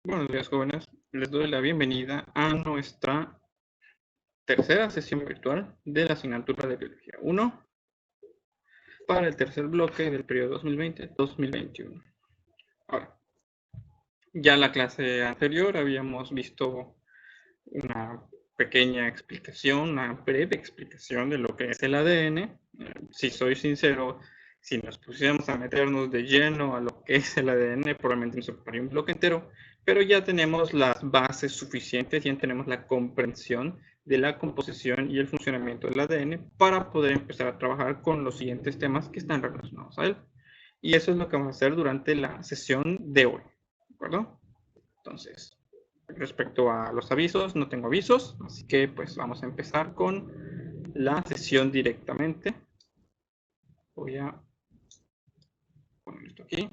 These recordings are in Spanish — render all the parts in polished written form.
Buenos días, jóvenes. Les doy la bienvenida a nuestra tercera sesión virtual de la asignatura de Biología 1 para el tercer bloque del periodo 2020-2021. Ahora, ya en la clase anterior habíamos visto una pequeña explicación, una breve explicación de lo que es el ADN. Si soy sincero, si nos pusiéramos a meternos de lleno a lo que es el ADN, probablemente nos ocuparía un bloque entero, pero ya tenemos las bases suficientes, ya tenemos la comprensión de la composición y el funcionamiento del ADN para poder empezar a trabajar con los siguientes temas que están relacionados a él. Y eso es lo que vamos a hacer durante la sesión de hoy, ¿de acuerdo? Entonces, respecto a los avisos, no tengo avisos, así que pues vamos a empezar con la sesión directamente. Voy a poner esto aquí.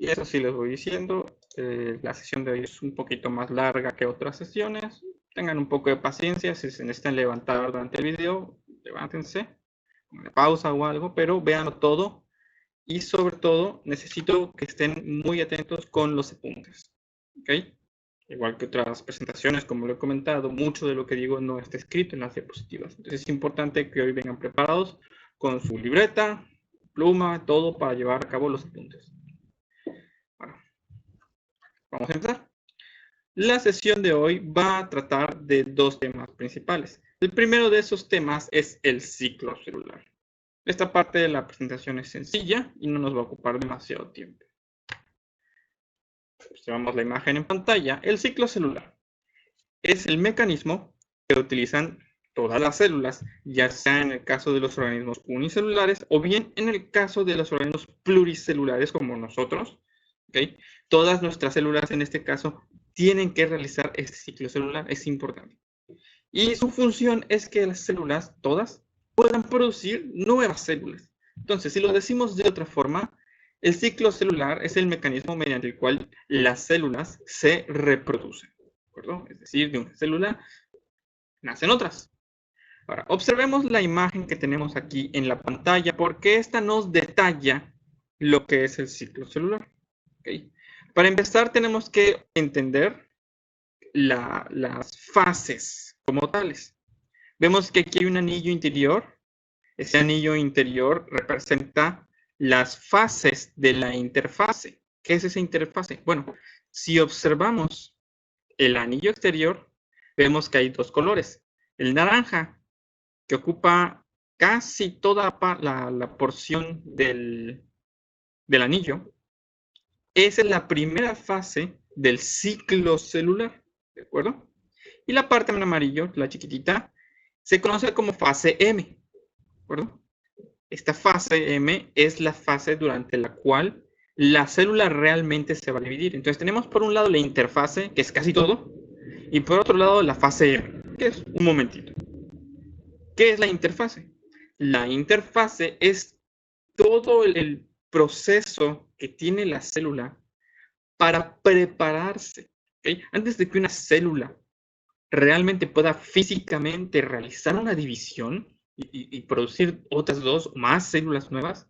Y eso sí les voy diciendo, la sesión de hoy es un poquito más larga que otras sesiones. Tengan un poco de paciencia, si se necesitan levantar durante el video, levántense, una pausa o algo, pero véanlo todo. Y sobre todo, necesito que estén muy atentos con los apuntes. ¿Ok? Igual que otras presentaciones, como lo he comentado, mucho de lo que digo no está escrito en las diapositivas. Entonces es importante que hoy vengan preparados con su libreta, pluma, todo para llevar a cabo los apuntes. Bueno, vamos a empezar. La sesión de hoy va a tratar de dos temas principales. El primero de esos temas es el ciclo celular. Esta parte de la presentación es sencilla y no nos va a ocupar demasiado tiempo. Observamos la imagen en pantalla. El ciclo celular es el mecanismo que utilizan todas las células, ya sea en el caso de los organismos unicelulares o bien en el caso de los organismos pluricelulares como nosotros. ¿Okay? Todas nuestras células en este caso tienen que realizar este ciclo celular, es importante. Y su función es que las células, todas, puedan producir nuevas células. Entonces, si lo decimos de otra forma, el ciclo celular es el mecanismo mediante el cual las células se reproducen. ¿De acuerdo? Es decir, de una célula nacen otras. Ahora, observemos la imagen que tenemos aquí en la pantalla porque esta nos detalla lo que es el ciclo celular. ¿Okay? Para empezar, tenemos que entender las fases como tales. Vemos que aquí hay un anillo interior. Ese anillo interior representa las fases de la interfase. ¿Qué es esa interfase? Bueno, si observamos el anillo exterior, vemos que hay dos colores. El naranja, que ocupa casi toda la porción del anillo, esa es la primera fase del ciclo celular, ¿de acuerdo? Y la parte en amarillo, la chiquitita, se conoce como fase M, ¿de acuerdo? Esta fase M es la fase durante la cual la célula realmente se va a dividir. Entonces tenemos por un lado la interfase, que es casi todo, y por otro lado la fase M, que es un momentito. ¿Qué es la interfase? La interfase es todo el proceso que tiene la célula para prepararse. ¿Okay? Antes de que una célula realmente pueda físicamente realizar una división y producir otras dos o más células nuevas,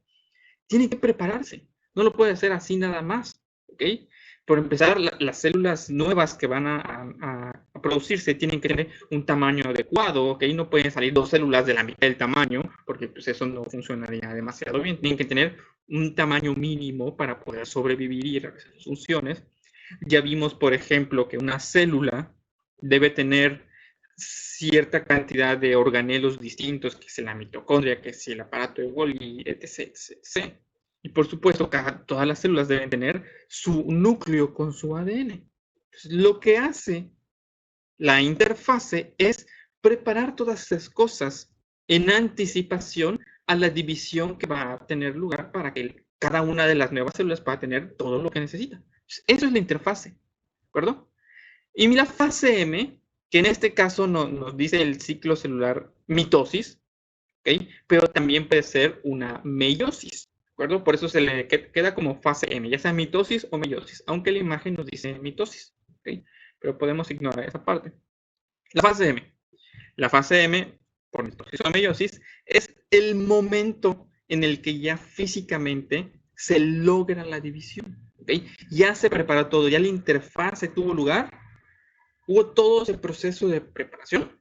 tiene que prepararse. No lo puede hacer así nada más. ¿Ok? Por empezar, las células nuevas que van a producirse tienen que tener un tamaño adecuado. ¿Ok? No pueden salir dos células de la mitad del tamaño, porque pues, eso no funcionaría demasiado bien. Tienen que tener un tamaño mínimo para poder sobrevivir y realizar sus funciones. Ya vimos, por ejemplo, que una célula debe tener cierta cantidad de organelos distintos, que es la mitocondria, que es el aparato de Golgi, etc, etc. Y por supuesto, todas las células deben tener su núcleo con su ADN. Entonces, lo que hace la interfase es preparar todas esas cosas en anticipación a la división que va a tener lugar para que cada una de las nuevas células pueda tener todo lo que necesita. Eso es la interfase, ¿de acuerdo? Y la fase M, que en este caso nos dice el ciclo celular mitosis, ¿ok? Pero también puede ser una meiosis, ¿de acuerdo? Por eso se le queda como fase M, ya sea mitosis o meiosis, aunque la imagen nos dice mitosis, ¿ok? Pero podemos ignorar esa parte. La fase M. La fase M, por mitosis o meiosis, es el momento en el que ya físicamente se logra la división. ¿Okay? Ya se preparó todo, ya la interfase tuvo lugar, hubo todo ese proceso de preparación.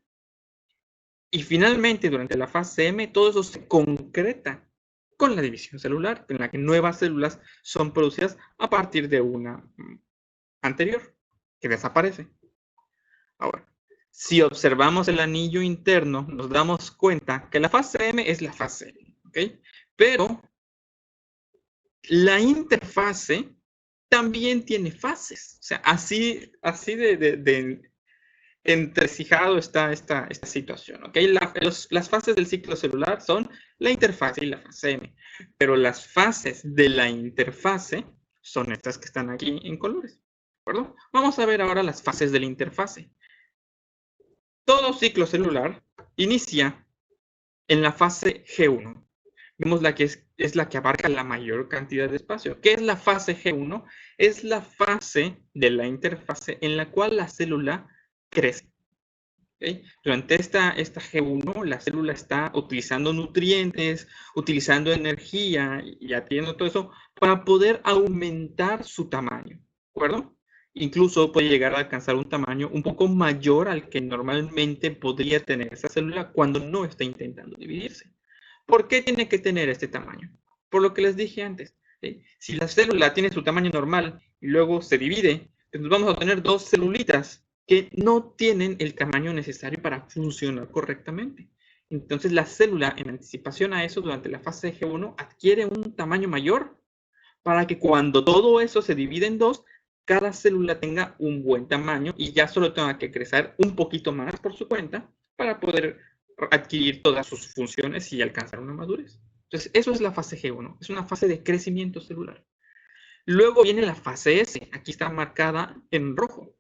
Y finalmente, durante la fase M, todo eso se concreta con la división celular, en la que nuevas células son producidas a partir de una anterior, que desaparece. Ahora, si observamos el anillo interno, nos damos cuenta que la fase M es la fase M, ¿ok? Pero la interfase también tiene fases. O sea, así de entrecijado está esta situación, ¿ok? Las fases del ciclo celular son la interfase y la fase M, pero las fases de la interfase son estas que están aquí en colores, ¿de acuerdo? Vamos a ver ahora las fases de la interfase. Todo ciclo celular inicia en la fase G1. Vemos la que es la que abarca la mayor cantidad de espacio. ¿Qué es la fase G1? Es la fase de la interfase en la cual la célula crece. ¿Okay? Durante esta G1, la célula está utilizando nutrientes, utilizando energía y adquiriendo todo eso para poder aumentar su tamaño, ¿de acuerdo? Incluso puede llegar a alcanzar un tamaño un poco mayor al que normalmente podría tener esa célula cuando no está intentando dividirse. ¿Por qué tiene que tener este tamaño? Por lo que les dije antes. ¿Sí? Si la célula tiene su tamaño normal y luego se divide, pues vamos a tener dos celulitas que no tienen el tamaño necesario para funcionar correctamente. Entonces la célula, en anticipación a eso, durante la fase de G1, adquiere un tamaño mayor para que cuando todo eso se divide en dos, cada célula tenga un buen tamaño y ya solo tenga que crecer un poquito más por su cuenta para poder adquirir todas sus funciones y alcanzar una madurez. Entonces, eso es la fase G1, es una fase de crecimiento celular. Luego viene la fase S, aquí está marcada en rojo.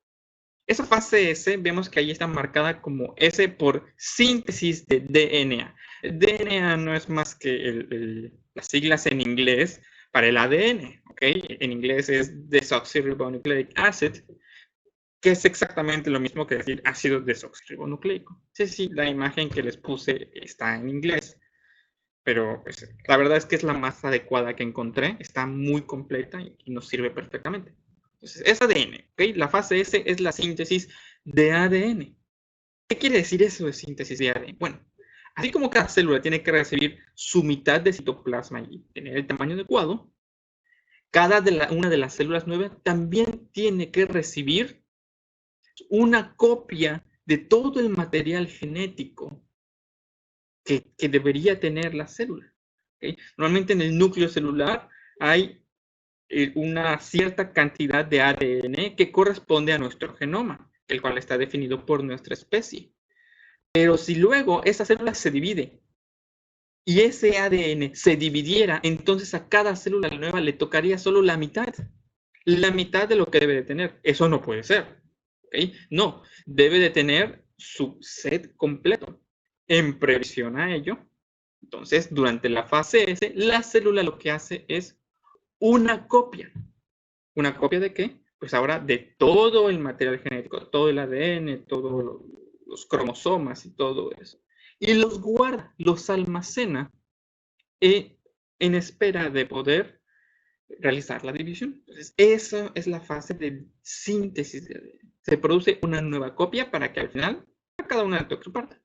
Esa fase S, vemos que ahí está marcada como S por síntesis de DNA. El DNA no es más que las siglas en inglés para el ADN, ¿ok? En inglés es desoxyribonucleic acid, que es exactamente lo mismo que decir ácido desoxirribonucleico. Sí, la imagen que les puse está en inglés, pero pues, la verdad es que es la más adecuada que encontré, está muy completa y nos sirve perfectamente. Entonces, es ADN, ¿ok? La fase S es la síntesis de ADN. ¿Qué quiere decir eso de síntesis de ADN? Bueno, así como cada célula tiene que recibir su mitad de citoplasma y tener el tamaño adecuado, una de las células nuevas también tiene que recibir una copia de todo el material genético que debería tener la célula. ¿Okay? Normalmente en el núcleo celular hay una cierta cantidad de ADN que corresponde a nuestro genoma, el cual está definido por nuestra especie. Pero si luego esa célula se divide y ese ADN se dividiera, entonces a cada célula nueva le tocaría solo la mitad de lo que debe de tener. Eso no puede ser. ¿Okay? No, debe de tener su set completo. En previsión a ello, entonces durante la fase S, la célula lo que hace es una copia. ¿Una copia de qué? Pues ahora de todo el material genético, todo el ADN, todos los cromosomas y todo eso. Y los guarda, los almacena en espera de poder realizar la división. Entonces, esa es la fase de síntesis de ADN. Se produce una nueva copia para que al final a cada una le toque su parte.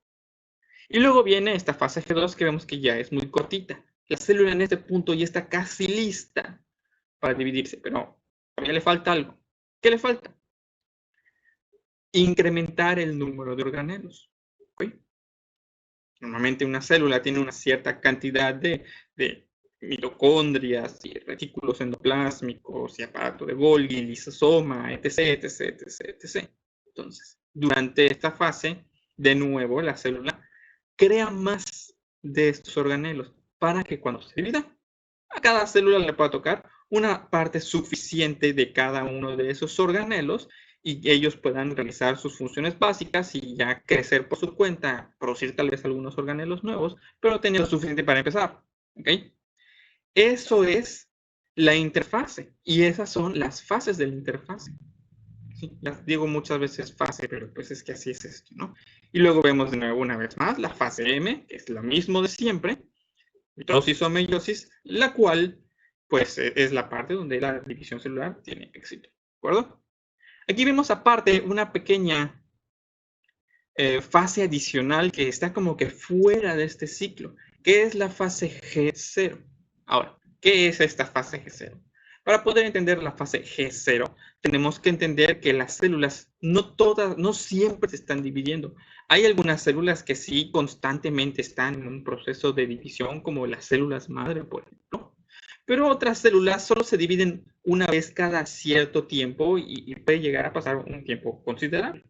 Y luego viene esta fase G2 que vemos que ya es muy cortita. La célula en este punto ya está casi lista para dividirse, pero todavía le falta algo. ¿Qué le falta? Incrementar el número de organelos. ¿Okay? Normalmente una célula tiene una cierta cantidad de mitocondrias y retículos endoplásmicos y aparato de Golgi, lisosoma, etc, etc, etc, etc. Entonces, durante esta fase, de nuevo, la célula crea más de estos organelos para que cuando se divida, a cada célula le pueda tocar una parte suficiente de cada uno de esos organelos y ellos puedan realizar sus funciones básicas y ya crecer por su cuenta, producir tal vez algunos organelos nuevos, pero tener lo suficiente para empezar. ¿Okay? Eso es la interfase y esas son las fases de la interfase. Sí, las digo muchas veces fase, pero pues es que así es esto, ¿no? Y luego vemos de nuevo una vez más la fase M, que es lo mismo de siempre, mitosis o meiosis, la cual pues es la parte donde la división celular tiene éxito. ¿De acuerdo? Aquí vemos aparte una pequeña fase adicional que está como que fuera de este ciclo, que es la fase G0. Ahora, ¿qué es esta fase G0? Para poder entender la fase G0, tenemos que entender que las células no siempre se están dividiendo. Hay algunas células que sí constantemente están en un proceso de división, como las células madre, por ejemplo. Pero otras células solo se dividen una vez cada cierto tiempo y puede llegar a pasar un tiempo considerable.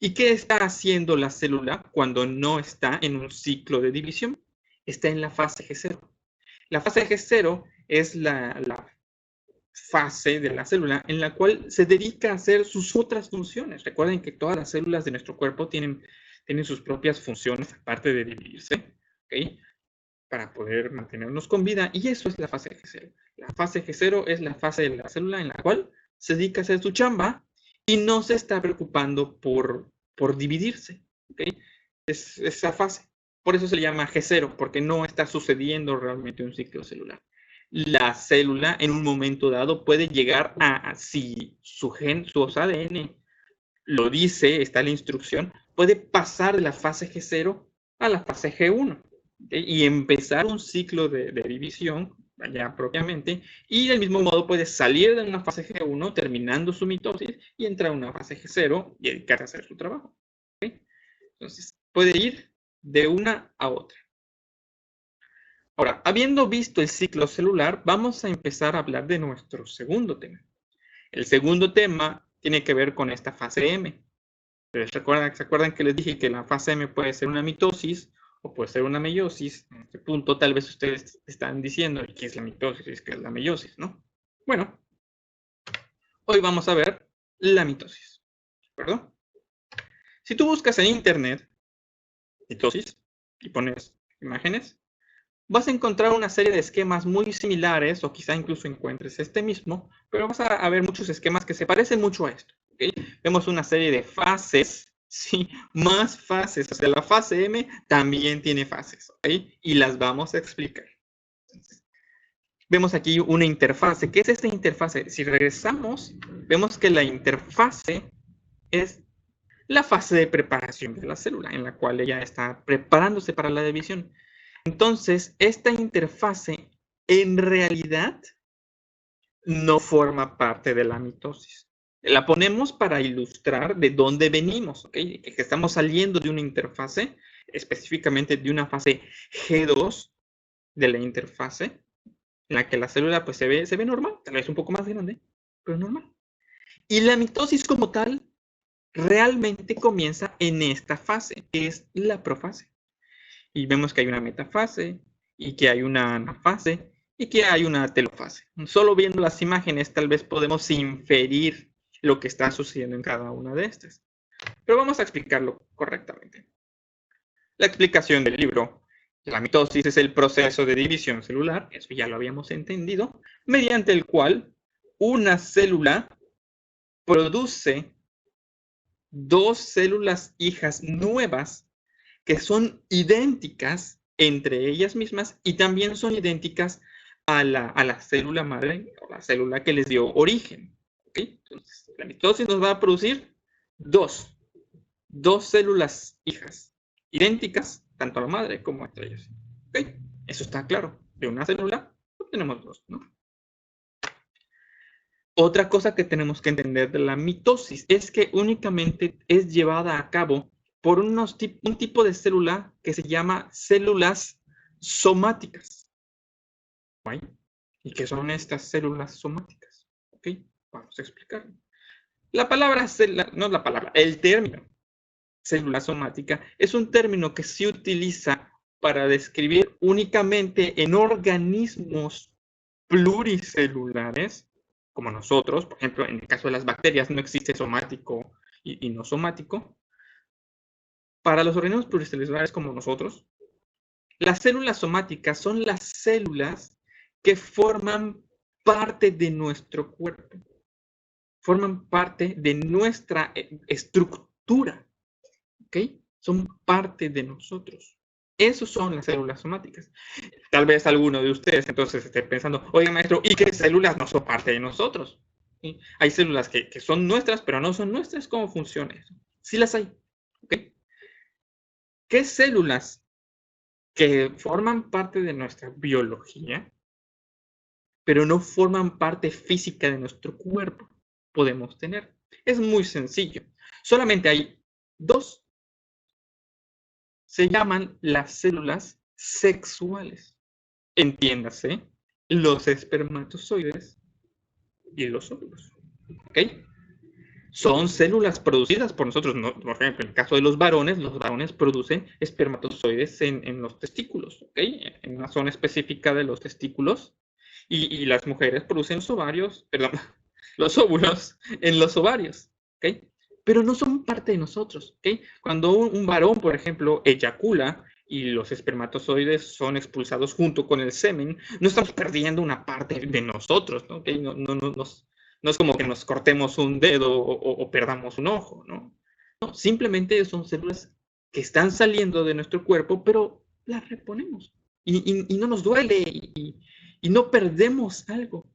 ¿Y qué está haciendo la célula cuando no está en un ciclo de división? Está en la fase G0. La fase G0 es la fase de la célula en la cual se dedica a hacer sus otras funciones. Recuerden que todas las células de nuestro cuerpo tienen sus propias funciones, aparte de dividirse, ¿ok? Para poder mantenernos con vida, y eso es la fase G0. La fase G0 es la fase de la célula en la cual se dedica a hacer su chamba y no se está preocupando por dividirse. ¿Okay? Es esa fase. Por eso se le llama G0, porque no está sucediendo realmente un ciclo celular. La célula en un momento dado puede llegar si su ADN lo dice, está la instrucción, puede pasar de la fase G0 a la fase G1 y empezar un ciclo de división ya propiamente, y del mismo modo puede salir de una fase G1 terminando su mitosis y entrar a una fase G0 y dedicarse a hacer su trabajo. ¿Okay? Entonces, puede ir de una a otra. Ahora, habiendo visto el ciclo celular, vamos a empezar a hablar de nuestro segundo tema. El segundo tema tiene que ver con esta fase M. ¿Se acuerdan que les dije que la fase M puede ser una mitosis o puede ser una meiosis? En este punto tal vez ustedes están diciendo qué es la mitosis y qué es la meiosis, ¿no? Bueno, hoy vamos a ver la mitosis, ¿de acuerdo? Si tú buscas en internet mitosis y pones imágenes, vas a encontrar una serie de esquemas muy similares, o quizá incluso encuentres este mismo, pero vas a ver muchos esquemas que se parecen mucho a esto. ¿Okay? Vemos una serie de fases, ¿sí? Más fases. O sea, la fase M también tiene fases, ¿ok? Y las vamos a explicar. Entonces, vemos aquí una interfase. ¿Qué es esta interfase? Si regresamos, vemos que la interfase es la fase de preparación de la célula, en la cual ella está preparándose para la división. Entonces, esta interfase en realidad no forma parte de la mitosis. La ponemos para ilustrar de dónde venimos, ¿ok? Que estamos saliendo de una interfase, específicamente de una fase G2 de la interfase, en la que la célula pues se ve normal, tal vez un poco más grande, pero normal. Y la mitosis como tal realmente comienza en esta fase, que es la profase. Y vemos que hay una metafase, y que hay una anafase, y que hay una telofase. Solo viendo las imágenes tal vez podemos inferir lo que está sucediendo en cada una de estas. Pero vamos a explicarlo correctamente. La explicación del libro: la mitosis es el proceso de división celular, eso ya lo habíamos entendido, mediante el cual una célula produce dos células hijas nuevas que son idénticas entre ellas mismas y también son idénticas a la célula madre o la célula que les dio origen. ¿Okay? Entonces, la mitosis nos va a producir dos células hijas idénticas, tanto a la madre como entre ellas. ¿Okay? Eso está claro. De una célula tenemos dos, ¿no? Otra cosa que tenemos que entender de la mitosis es que únicamente es llevada a cabo por un tipo de célula que se llama células somáticas. ¿Sí? ¿Y qué son estas células somáticas? ¿Ok? Vamos a explicarlo. El término célula somática es un término que se utiliza para describir únicamente en organismos pluricelulares, como nosotros. Por ejemplo, en el caso de las bacterias no existe somático y no somático. Para los organismos pluricelulares como nosotros, las células somáticas son las células que forman parte de nuestro cuerpo, forman parte de nuestra estructura, ¿ok? Son parte de nosotros. Esos son las células somáticas. Tal vez alguno de ustedes entonces esté pensando, oye maestro, ¿y qué células no son parte de nosotros? ¿Sí? Hay células que son nuestras, pero no son nuestras. ¿Cómo funciona eso? Sí las hay. ¿Okay? ¿Qué células que forman parte de nuestra biología, pero no forman parte física de nuestro cuerpo, podemos tener? Es muy sencillo. Solamente hay dos. Se llaman las células sexuales. Entiéndase, los espermatozoides y los óvulos. ¿Ok? Son células producidas por nosotros. ¿No? Por ejemplo, en el caso de los varones producen espermatozoides en los testículos, ¿ok? En una zona específica de los testículos. Y las mujeres producen los ovarios, perdón, los óvulos en los ovarios, ¿ok? Pero no son parte de nosotros, ¿ok? Cuando un varón, por ejemplo, eyacula y los espermatozoides son expulsados junto con el semen, no estamos perdiendo una parte de nosotros, ¿no? ¿Okay? No es como que nos cortemos un dedo o perdamos un ojo, ¿no? No, simplemente son células que están saliendo de nuestro cuerpo, pero las reponemos. Y no nos duele y no perdemos algo.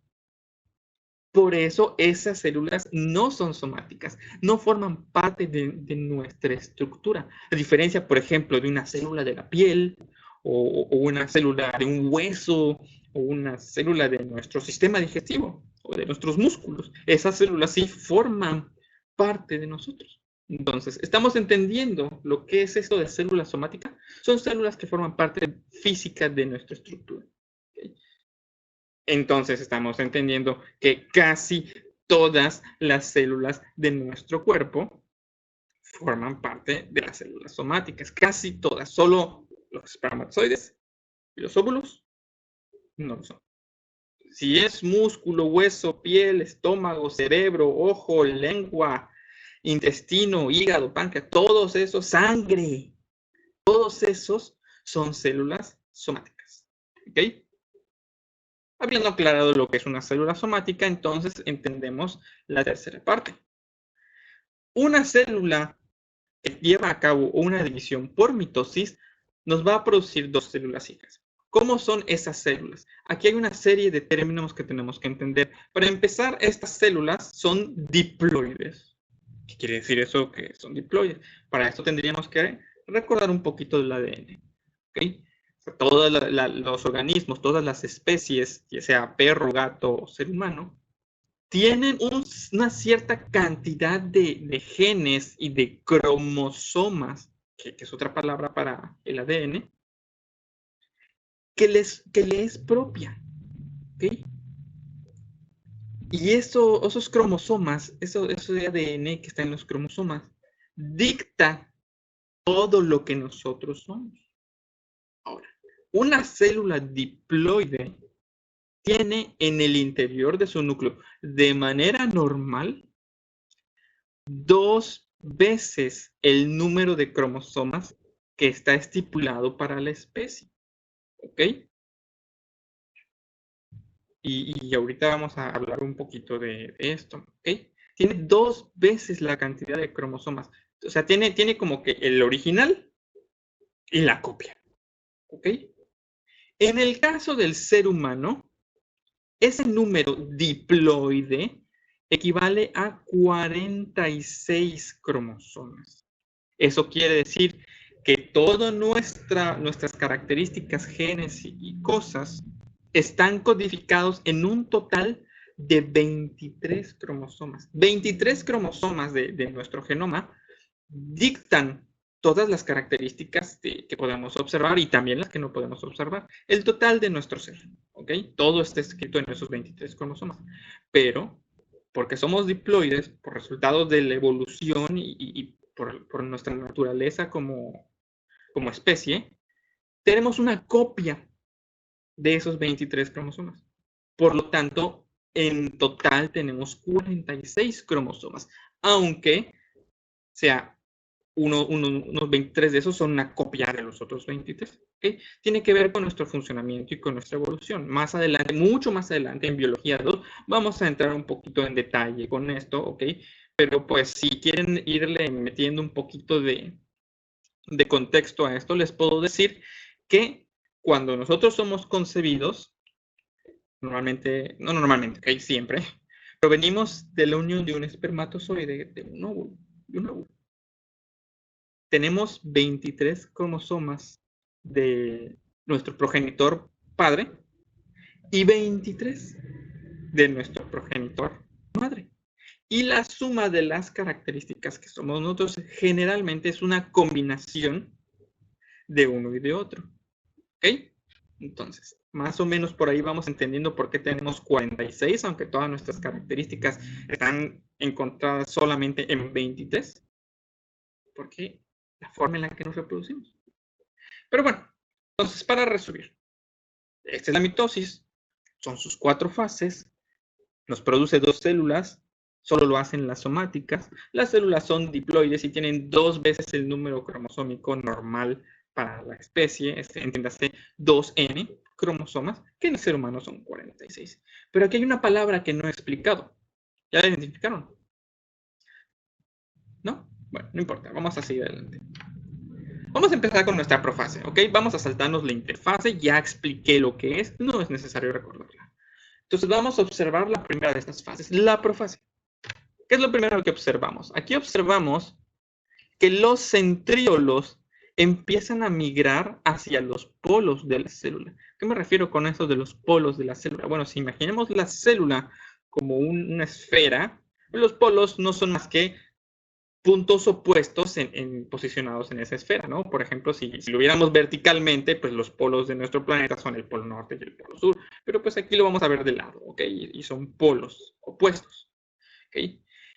Por eso esas células no son somáticas, no forman parte de nuestra estructura. A diferencia, por ejemplo, de una célula de la piel o una célula de un hueso o una célula de nuestro sistema digestivo o de nuestros músculos. Esas células sí forman parte de nosotros. Entonces, ¿estamos entendiendo lo que es esto de célula somática? Son células que forman parte física de nuestra estructura. ¿Okay? Entonces estamos entendiendo que casi todas las células de nuestro cuerpo forman parte de las células somáticas. Casi todas. Solo los espermatozoides y los óvulos no lo son. Si es músculo, hueso, piel, estómago, cerebro, ojo, lengua, intestino, hígado, páncreas, todos esos, sangre, todos esos son células somáticas. ¿Ok? Habiendo aclarado lo que es una célula somática, entonces entendemos la tercera parte. Una célula que lleva a cabo una división por mitosis nos va a producir dos células hijas. ¿Cómo son esas células? Aquí hay una serie de términos que tenemos que entender. Para empezar, estas células son diploides. ¿Qué quiere decir eso? Que son diploides. Para esto tendríamos que recordar un poquito del ADN. ¿Okay? Todos los organismos, todas las especies, ya sea perro, gato o ser humano, tienen una cierta cantidad de genes y de cromosomas, que es otra palabra para el ADN, que le es propia. ¿Okay? Y esos cromosomas, eso de ADN que está en los cromosomas, dicta todo lo que nosotros somos. Ahora, una célula diploide tiene en el interior de su núcleo, de manera normal, 2 veces el número de cromosomas que está estipulado para la especie. ¿Ok? Y ahorita vamos a hablar un poquito de esto. ¿Ok? Tiene 2 veces la cantidad de cromosomas. O sea, tiene como que el original y la copia. ¿Ok? En el caso del ser humano, ese número diploide equivale a 46 cromosomas. Eso quiere decir que todas nuestras características, genes y cosas están codificados en un total de 23 cromosomas. 23 cromosomas de nuestro genoma dictan todas las características que podemos observar y también las que no podemos observar. El total de nuestro ser, ¿ok? Todo está escrito en esos 23 cromosomas. Pero, porque somos diploides, por resultado de la evolución y por nuestra naturaleza como especie, tenemos una copia de esos 23 cromosomas. Por lo tanto, en total tenemos 46 cromosomas, aunque sea unos 23 de esos son una copia de los otros 23. ¿Okay? Tiene que ver con nuestro funcionamiento y con nuestra evolución. Más adelante, mucho más adelante, en Biología 2, vamos a entrar un poquito en detalle con esto, ¿ok? Pero pues si quieren irle metiendo un poquito de de contexto a esto, les puedo decir que cuando nosotros somos concebidos, normalmente, no normalmente, okay, siempre, provenimos de la unión de un espermatozoide, de un óvulo. Tenemos 23 cromosomas de nuestro progenitor padre y 23 de nuestro progenitor madre. Y la suma de las características que somos nosotros generalmente es una combinación de uno y de otro. ¿Ok? Entonces, más o menos por ahí vamos entendiendo por qué tenemos 46, aunque todas nuestras características están encontradas solamente en 23. Porque la forma en la que nos reproducimos. Pero bueno, entonces para resumir, esta es la mitosis, son sus 4 fases, nos produce 2 células, solo lo hacen las somáticas. Las células son diploides y tienen 2 veces el número cromosómico normal para la especie, entiéndase 2N cromosomas, que en el ser humano son 46. Pero aquí hay una palabra que no he explicado. ¿Ya la identificaron? ¿No? Bueno, no importa, vamos a seguir adelante. Vamos a empezar con nuestra profase, ¿ok? Vamos a saltarnos la interfase, ya expliqué lo que es, no es necesario recordarla. Entonces vamos a observar la primera de estas fases, la profase. ¿Qué es lo primero que observamos? Aquí observamos que los centriolos empiezan a migrar hacia los polos de la célula. ¿Qué me refiero con eso de los polos de la célula? Bueno, si imaginemos la célula como una esfera, los polos no son más que puntos opuestos posicionados en esa esfera, ¿no? Por ejemplo, si lo viéramos verticalmente, pues los polos de nuestro planeta son el polo norte y el polo sur, pero pues aquí lo vamos a ver de lado, ¿ok? Y son polos opuestos, ¿ok?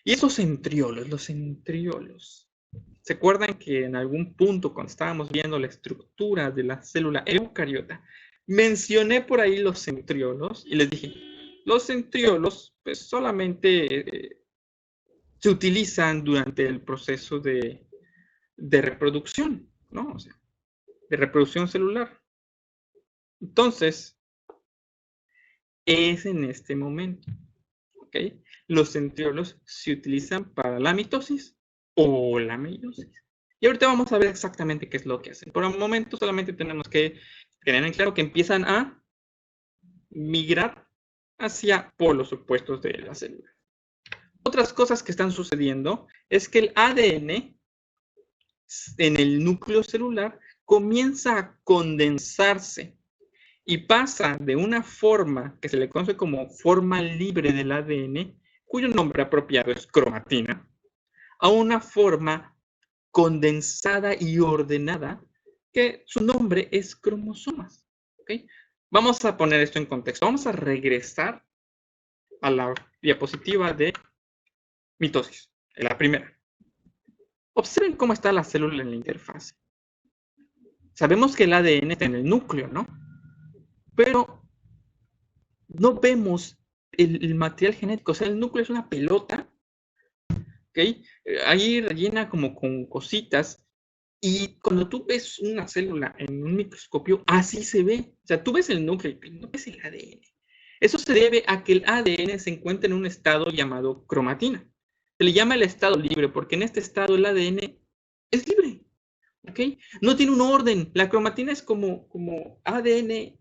Y esos centriolos, los centriolos, ¿se acuerdan que en algún punto cuando estábamos viendo la estructura de la célula eucariota, mencioné por ahí los centriolos y les dije, los centriolos pues solamente se utilizan durante el proceso de reproducción, ¿no? O sea, de reproducción celular. Entonces, es en este momento, ¿ok? Los centriolos se utilizan para la mitosis o la meiosis. Y ahorita vamos a ver exactamente qué es lo que hacen. Por el momento solamente tenemos que tener en claro que empiezan a migrar hacia polos opuestos de la célula. Otras cosas que están sucediendo es que el ADN en el núcleo celular comienza a condensarse y pasa de una forma que se le conoce como forma libre del ADN, cuyo nombre apropiado es cromatina, a una forma condensada y ordenada que su nombre es cromosomas. ¿Okay? Vamos a poner esto en contexto. Vamos a regresar a la diapositiva de mitosis, la primera. Observen cómo está la célula en la interfase. Sabemos que el ADN está en el núcleo, ¿no? Pero no vemos el material genético. O sea, el núcleo es una pelota, ¿ok? Ahí rellena como con cositas. Y cuando tú ves una célula en un microscopio, así se ve. O sea, tú ves el núcleo, pero no ves el ADN. Eso se debe a que el ADN se encuentra en un estado llamado cromatina. Se le llama el estado libre porque en este estado el ADN es libre. ¿Ok? No tiene un orden. La cromatina es como ADN,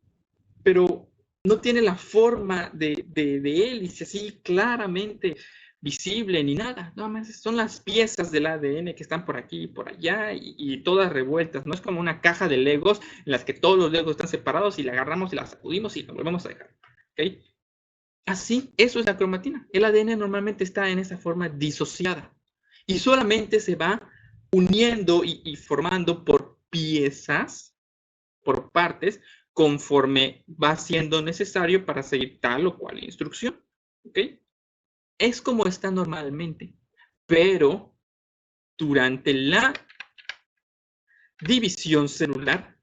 pero no tiene la forma de hélice así claramente visible ni nada. Nada más son las piezas del ADN que están por aquí y por allá y todas revueltas. No es como una caja de Legos en las que todos los Legos están separados y la agarramos y la sacudimos y la volvemos a dejar. ¿Ok? Así, eso es la cromatina. El ADN normalmente está en esa forma disociada y solamente se va uniendo y formando por piezas, por partes, conforme va siendo necesario para seguir tal o cual instrucción. ¿Ok? Es como está normalmente, pero durante la división celular,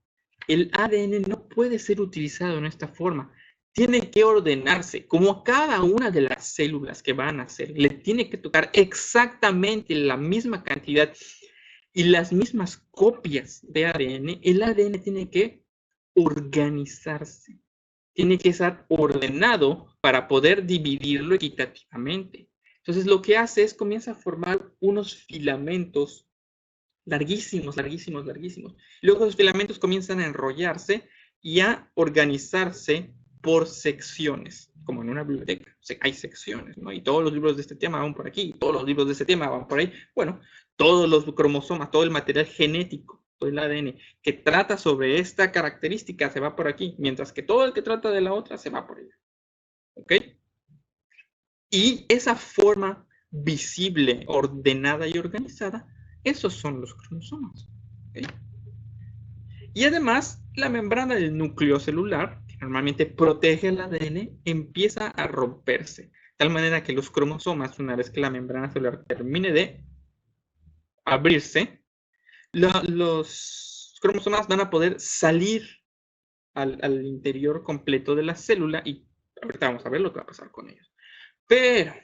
el ADN no puede ser utilizado en esta forma. Tiene que ordenarse, como a cada una de las células que van a nacer, le tiene que tocar exactamente la misma cantidad y las mismas copias de ADN. El ADN tiene que organizarse, tiene que estar ordenado para poder dividirlo equitativamente. Entonces lo que hace es comienza a formar unos filamentos larguísimos, larguísimos, larguísimos. Luego los filamentos comienzan a enrollarse y a organizarse por secciones, como en una biblioteca. Hay secciones, ¿no? Y todos los libros de este tema van por aquí, todos los libros de este tema van por ahí. Bueno, todos los cromosomas, todo el material genético, todo el ADN que trata sobre esta característica se va por aquí, mientras que todo el que trata de la otra se va por allá. ¿Ok? Y esa forma visible, ordenada y organizada, esos son los cromosomas. ¿Okay? Y además, la membrana del núcleo celular, que normalmente protege el ADN, empieza a romperse. De tal manera que los cromosomas, una vez que la membrana celular termine de abrirse, los cromosomas van a poder salir al interior completo de la célula y ahorita vamos a ver lo que va a pasar con ellos. Pero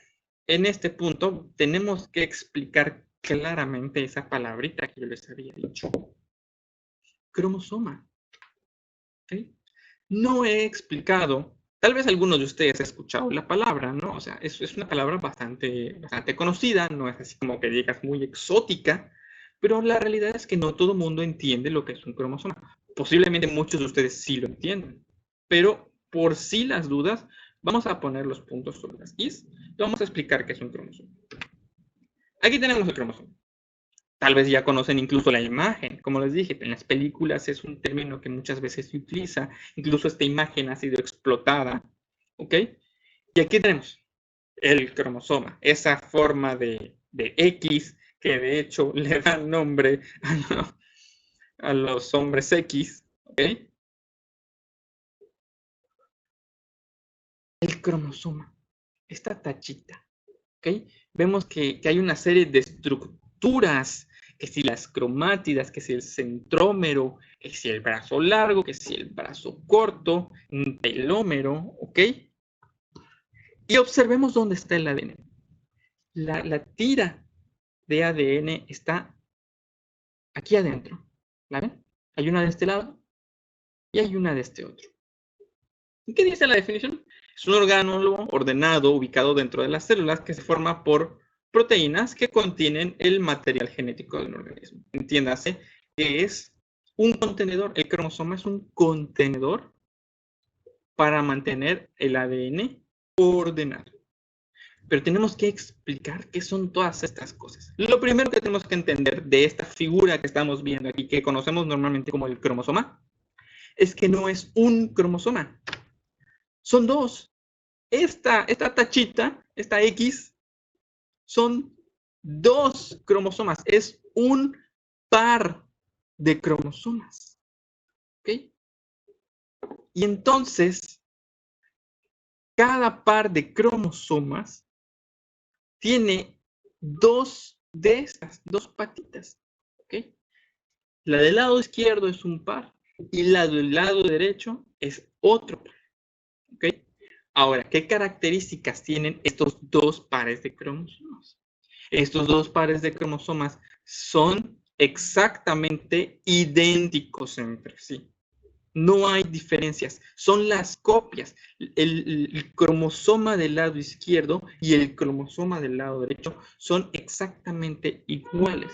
en este punto tenemos que explicar claramente esa palabrita que yo les había dicho. Cromosoma. ¿Okay? No he explicado, tal vez algunos de ustedes han escuchado la palabra, ¿no? O sea, es una palabra bastante conocida, no es así como que digas muy exótica, pero la realidad es que no todo el mundo entiende lo que es un cromosoma. Posiblemente muchos de ustedes sí lo entienden, pero por si las dudas, vamos a poner los puntos sobre las is y vamos a explicar qué es un cromosoma. Aquí tenemos el cromosoma. Tal vez ya conocen incluso la imagen. Como les dije, en las películas es un término que muchas veces se utiliza. Incluso esta imagen ha sido explotada. ¿Ok? Y aquí tenemos el cromosoma. Esa forma de X que de hecho le da nombre a los hombres X. ¿Ok? El cromosoma. Esta tachita. ¿Ok? Vemos que hay una serie de estructuras, que si las cromátidas, que si el centrómero, que si el brazo largo, que si el brazo corto, un telómero, ¿ok? Y observemos dónde está el ADN. La tira de ADN está aquí adentro. ¿La ven? Hay una de este lado y hay una de este otro. ¿Y qué dice la definición? Es un orgánulo ordenado ubicado dentro de las células que se forma por proteínas que contienen el material genético del organismo. Entiéndase que es un contenedor. El cromosoma es un contenedor para mantener el ADN ordenado. Pero tenemos que explicar qué son todas estas cosas. Lo primero que tenemos que entender de esta figura que estamos viendo aquí, que conocemos normalmente como el cromosoma, es que no es un cromosoma. Son dos. Esta tachita, esta X, son dos cromosomas. Es un par de cromosomas. ¿Ok? Y entonces, cada par de cromosomas tiene dos de estas, dos patitas. ¿Ok? La del lado izquierdo es un par y la del lado derecho es otro par. ¿Ok? Ahora, ¿qué características tienen estos dos pares de cromosomas? Estos dos pares de cromosomas son exactamente idénticos entre sí. No hay diferencias, son las copias. El cromosoma del lado izquierdo y el cromosoma del lado derecho son exactamente iguales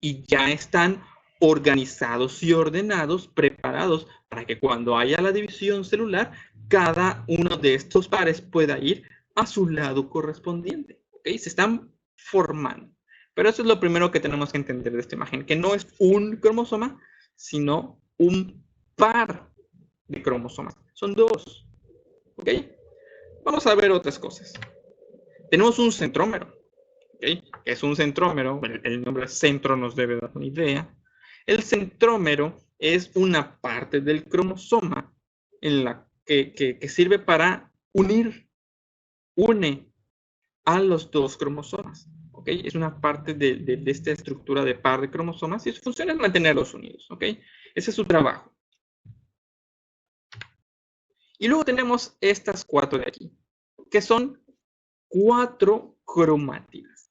y ya están organizados y ordenados, preparados para que cuando haya la división celular, cada uno de estos pares pueda ir a su lado correspondiente. ¿Okay? Se están formando. Pero eso es lo primero que tenemos que entender de esta imagen, que no es un cromosoma, sino un par de cromosomas. Son dos. ¿Ok? Vamos a ver otras cosas. Tenemos un centrómero. ¿Ok? Es un centrómero. El nombre centro nos debe dar una idea. El centrómero es una parte del cromosoma en la que sirve para une a los dos cromosomas. ¿Ok? Es una parte de esta estructura de par de cromosomas y su función es mantenerlos unidos. ¿Ok? Ese es su trabajo. Y luego tenemos estas cuatro de aquí, que son cuatro cromátidas.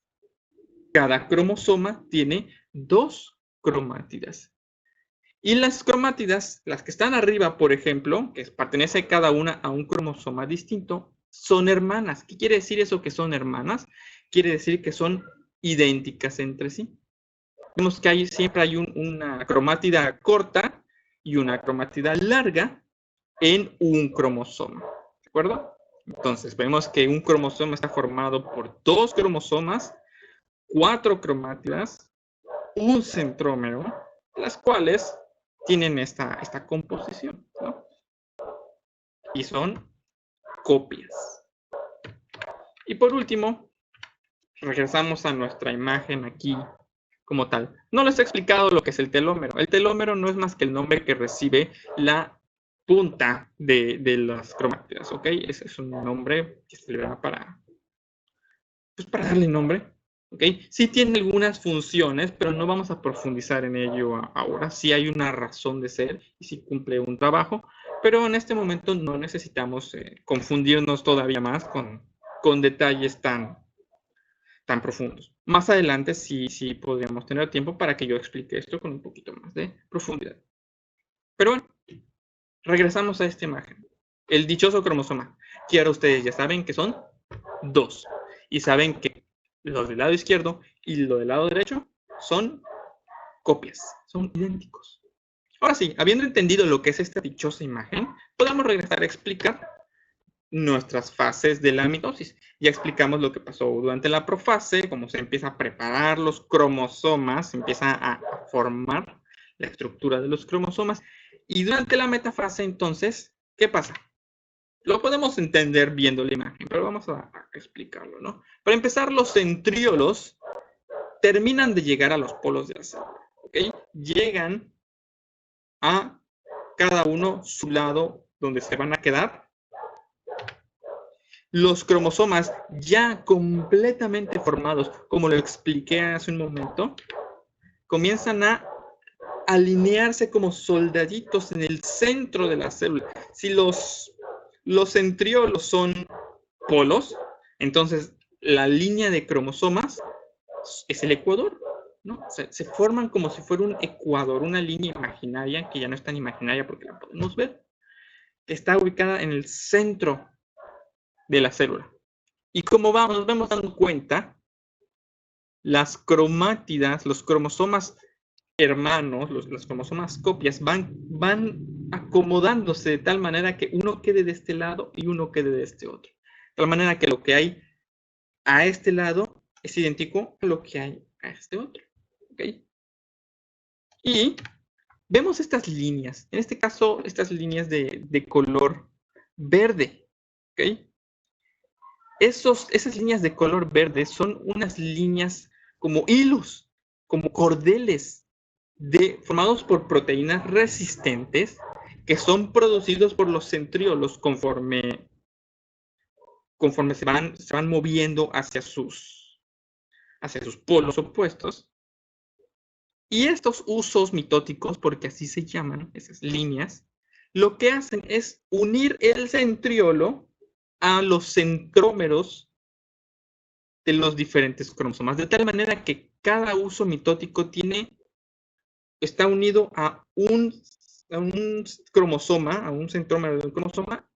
Cada cromosoma tiene dos cromátidas. Y las cromátidas, las que están arriba, por ejemplo, que pertenece cada una a un cromosoma distinto, son hermanas. ¿Qué quiere decir eso que son hermanas? Quiere decir que son idénticas entre sí. vemos que siempre hay una cromátida corta y una cromátida larga en un cromosoma, ¿de acuerdo? Entonces, vemos que un cromosoma está formado por 2 cromosomas, 4 cromátidas, un centrómero, las cuales tienen esta composición, ¿no? Y son copias. Y por último, regresamos a nuestra imagen aquí como tal. No les he explicado lo que es el telómero. El telómero no es más que el nombre que recibe la punta de las cromátidas, ¿ok? Ese es un nombre que se le da para darle nombre, ¿ok? Sí tiene algunas funciones, pero no vamos a profundizar en ello ahora. Sí hay una razón de ser y sí cumple un trabajo, pero en este momento no necesitamos confundirnos todavía más con detalles tan profundos. Más adelante sí podríamos tener tiempo para que yo explique esto con un poquito más de profundidad. Pero bueno, regresamos a esta imagen. El dichoso cromosoma, que ahora ustedes ya saben que son 2. Y saben que los del lado izquierdo y los del lado derecho son copias, son idénticos. Ahora sí, habiendo entendido lo que es esta dichosa imagen, podemos regresar a explicar nuestras fases de la mitosis. Ya explicamos lo que pasó durante la profase, cómo se empieza a preparar los cromosomas, se empieza a formar la estructura de los cromosomas. Y durante la metafase, entonces, ¿qué pasa? Lo podemos entender viendo la imagen, pero vamos a explicarlo, ¿no? Para empezar, los centriolos terminan de llegar a los polos de la célula, ¿ok? Llegan a cada uno su lado donde se van a quedar. Los cromosomas ya completamente formados, como lo expliqué hace un momento, comienzan a alinearse como soldaditos en el centro de la célula. Si los centriolos son polos, entonces la línea de cromosomas es el ecuador, ¿no? Se forman como si fuera un ecuador, una línea imaginaria, que ya no es tan imaginaria porque la podemos ver. Está ubicada en el centro de la célula. Y como nos vamos dando cuenta, las cromátidas, los cromosomas hermanos, los cromosomas copias, van acomodándose de tal manera que uno quede de este lado y uno quede de este otro. De tal manera que lo que hay a este lado es idéntico a lo que hay a este otro. ¿Ok? Y vemos estas líneas, en este caso, estas líneas de color verde. ¿Ok? Esas líneas de color verde son unas líneas como hilos, como cordeles, formados por proteínas resistentes que son producidos por los centriolos conforme se van moviendo hacia sus polos opuestos. Y estos usos mitóticos, porque así se llaman esas líneas, lo que hacen es unir el centriolo a los centrómeros de los diferentes cromosomas, de tal manera que cada uso mitótico está unido a un cromosoma, a un centrómero de un cromosoma,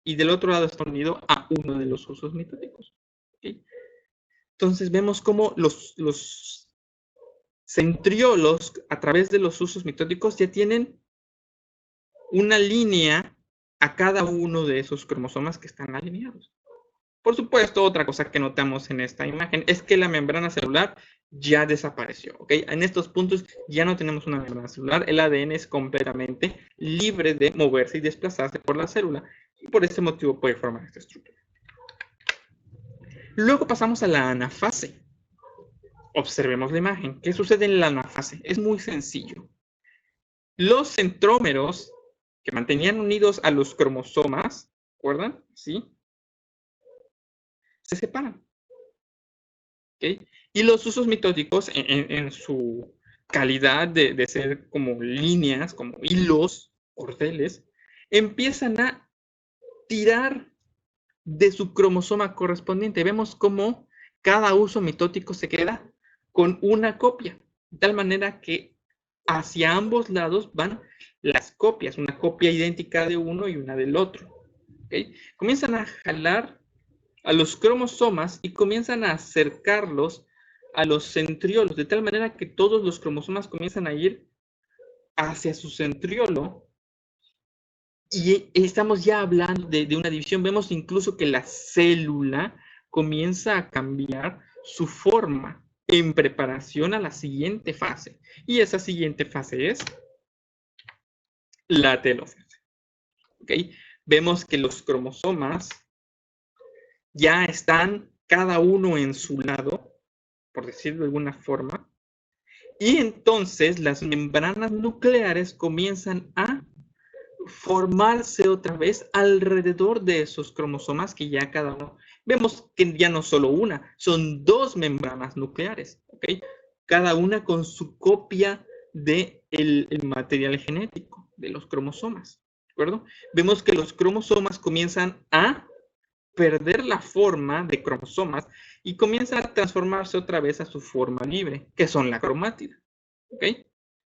y del otro lado está unido a uno de los usos mitóticos. ¿Okay? Entonces vemos cómo los centriolos, a través de los usos mitóticos, ya tienen una línea a cada uno de esos cromosomas que están alineados. Por supuesto, otra cosa que notamos en esta imagen es que la membrana celular ya desapareció, ¿ok? En estos puntos ya no tenemos una membrana celular, el ADN es completamente libre de moverse y desplazarse por la célula, y por ese motivo puede formar esta estructura. Luego pasamos a la anafase. Observemos la imagen. ¿Qué sucede en la anafase? Es muy sencillo. Los centrómeros que mantenían unidos a los cromosomas, ¿recuerdan? ¿Sí? Se separan. ¿Okay? Y los usos mitóticos, en su calidad de ser como líneas, como hilos, cordeles, empiezan a tirar de su cromosoma correspondiente. Vemos cómo cada uso mitótico se queda con una copia, de tal manera que hacia ambos lados van las copias, una copia idéntica de uno y una del otro. ¿Okay? Comienzan a jalar a los cromosomas y comienzan a acercarlos a los centriolos, de tal manera que todos los cromosomas comienzan a ir hacia su centriolo. Y estamos ya hablando de una división. Vemos incluso que la célula comienza a cambiar su forma en preparación a la siguiente fase. Y esa siguiente fase es la telófase. ¿Okay? Vemos que los cromosomas ya están cada uno en su lado, por decirlo de alguna forma, y entonces las membranas nucleares comienzan a formarse otra vez alrededor de esos cromosomas que ya cada uno... Vemos que ya no solo una, son dos membranas nucleares, ¿ok? Cada una con su copia del material genético de los cromosomas, ¿de acuerdo? Vemos que los cromosomas comienzan a perder la forma de cromosomas y comienzan a transformarse otra vez a su forma libre, que son la cromátida, ¿ok?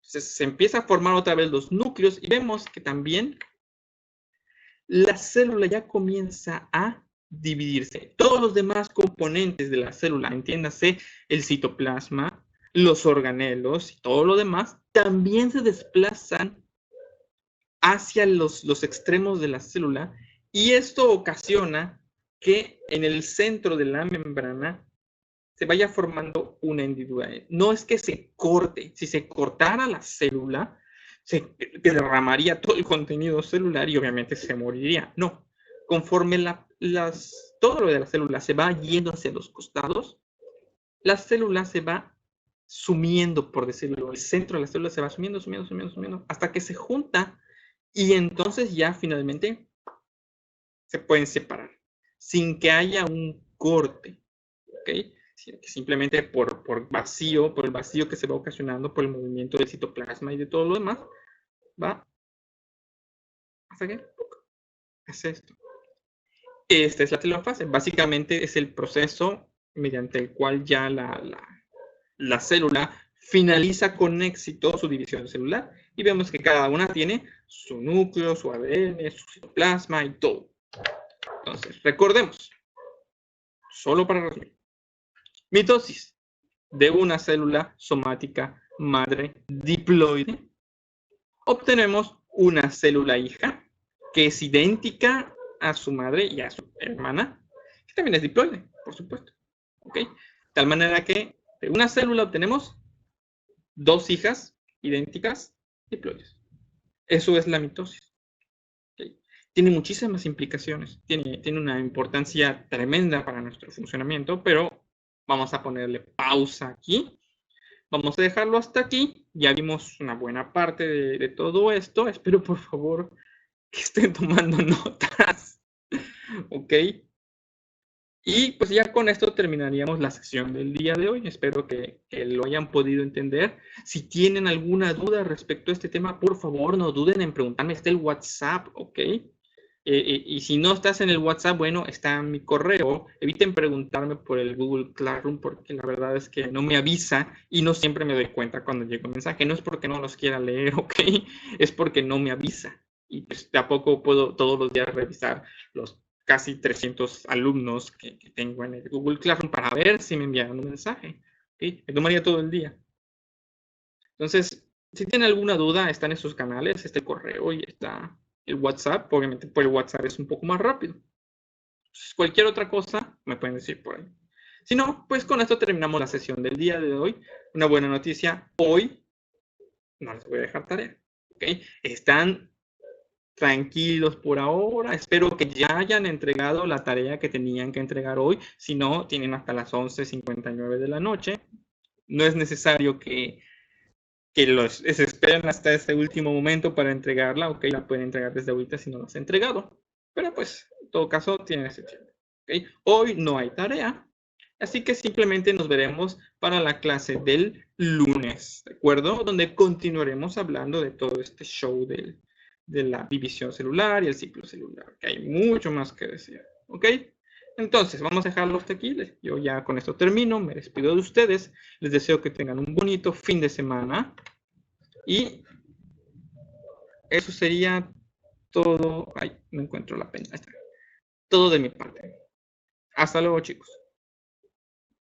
Se empieza a formar otra vez los núcleos y vemos que también la célula ya comienza a dividirse. Todos los demás componentes de la célula, entiéndase el citoplasma, los organelos y todo lo demás, también se desplazan hacia los extremos de la célula y esto ocasiona que en el centro de la membrana se vaya formando una hendidura. No es que se corte. Si se cortara la célula, se derramaría todo el contenido celular y obviamente se moriría. No. Conforme todo lo de la célula se va yendo hacia los costados, la célula se va sumiendo, por decirlo. El centro de la célula se va sumiendo, hasta que se junta y entonces ya finalmente se pueden separar sin que haya un corte. ¿Ok? Simplemente por el vacío que se va ocasionando por el movimiento del citoplasma y de todo lo demás, va hasta que hace esto. Esta es la telofase. Básicamente es el proceso mediante el cual ya la célula finaliza con éxito su división celular y vemos que cada una tiene su núcleo, su ADN, su citoplasma y todo. Entonces, recordemos, solo para resumir, mitosis de una célula somática madre diploide, obtenemos una célula hija que es idéntica a su madre y a su hermana, que también es diploide, por supuesto. ¿Ok? De tal manera que de una célula obtenemos dos hijas idénticas diploides. Eso es la mitosis. ¿Okay? Tiene muchísimas implicaciones, tiene una importancia tremenda para nuestro funcionamiento, pero vamos a ponerle pausa aquí. Vamos a dejarlo hasta aquí. Ya vimos una buena parte de todo esto. Espero, por favor, que estén tomando notas. ¿Ok? Y pues ya con esto terminaríamos la sesión del día de hoy. Espero que lo hayan podido entender. Si tienen alguna duda respecto a este tema, por favor, no duden en preguntarme. Está el WhatsApp, ¿ok? Y si no estás en el WhatsApp, bueno, está en mi correo. Eviten preguntarme por el Google Classroom porque la verdad es que no me avisa y no siempre me doy cuenta cuando llega un mensaje. No es porque no los quiera leer, ¿ok? Es porque no me avisa. Y pues tampoco puedo todos los días revisar los casi 300 alumnos que tengo en el Google Classroom para ver si me enviaron un mensaje. ¿Okay? Me tomaría todo el día. Entonces, si tienen alguna duda, están en sus canales, está el correo y está el WhatsApp. Obviamente por el WhatsApp es un poco más rápido. Entonces, cualquier otra cosa me pueden decir por ahí. Si no, pues con esto terminamos la sesión del día de hoy. Una buena noticia, hoy no les voy a dejar tarea. ¿Okay? Están tranquilos por ahora. Espero que ya hayan entregado la tarea que tenían que entregar hoy. Si no, tienen hasta las 11:59 de la noche. No es necesario que se esperen hasta ese último momento para entregarla. Ok, la pueden entregar desde ahorita si no la has entregado. Pero pues, en todo caso, tienen ese tiempo. ¿Okay? Hoy no hay tarea. Así que simplemente nos veremos para la clase del lunes, ¿de acuerdo? Donde continuaremos hablando de todo este show de la división celular y el ciclo celular, que hay mucho más que decir, ¿ok? Entonces, vamos a dejarlo hasta aquí. Yo ya con esto termino, me despido de ustedes. Les deseo que tengan un bonito fin de semana. Y eso sería todo. Ay, no encuentro la pena. Todo de mi parte. Hasta luego, chicos.